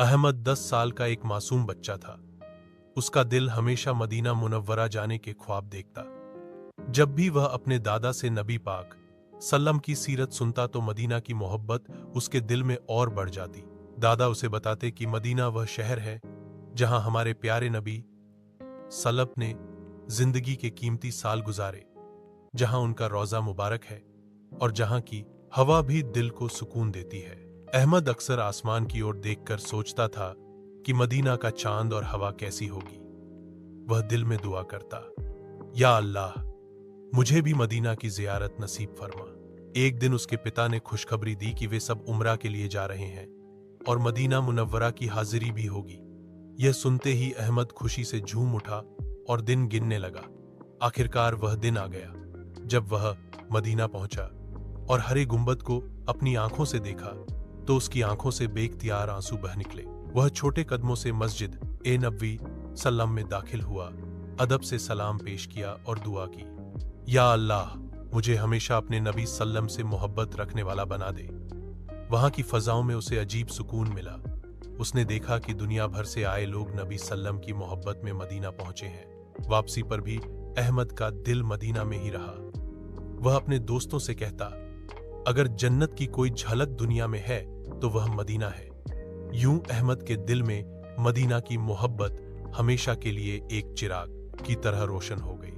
अहमद 10 साल का एक मासूम बच्चा था। उसका दिल हमेशा मदीना मुनव्वरा जाने के ख्वाब देखता। जब भी वह अपने दादा से नबी पाक सल्लम की सीरत सुनता तो मदीना की मोहब्बत उसके दिल में और बढ़ जाती। दादा उसे बताते कि मदीना वह शहर है जहां हमारे प्यारे नबी सल्लम ने जिंदगी के कीमती साल गुजारे, जहां उनका रोजा मुबारक है और जहां की हवा भी दिल को सुकून देती है। अहमद अक्सर आसमान की ओर देखकर सोचता था कि मदीना का चांद और हवा कैसी होगी। वह दिल में दुआ करता, या अल्लाह, मुझे भी मदीना की जियारत नसीब फरमा। एक दिन उसके पिता ने खुशखबरी दी कि वे सब उम्रा के लिए जा रहे हैं और मदीना मुनव्वरा की हाजिरी भी होगी। यह सुनते ही अहमद खुशी से झूम उठा और दिन गिनने लगा। आखिरकार वह दिन आ गया जब वह मदीना पहुंचा और हरे गुंबद को अपनी आंखों से देखा तो उसकी आंखों से बेख्तियार आंसू बह निकले। वह छोटे कदमों से मस्जिद ए नबवी सल्लम में दाखिल हुआ, अदब से सलाम पेश किया और दुआ की, या अल्लाह, मुझे हमेशा अपने नबी सल्लम से मोहब्बत रखने वाला बना दे। वहां की फजाओं में उसे अजीब सुकून मिला। उसने देखा कि दुनिया भर से आए लोग नबी सल्लम की मोहब्बत में मदीना पहुंचे हैं। वापसी पर भी अहमद का दिल मदीना में ही रहा। वह अपने दोस्तों से कहता, अगर जन्नत की कोई झलक दुनिया में है तो वह मदीना है। यूं अहमद के दिल में मदीना की मोहब्बत हमेशा के लिए एक चिराग की तरह रोशन हो गई।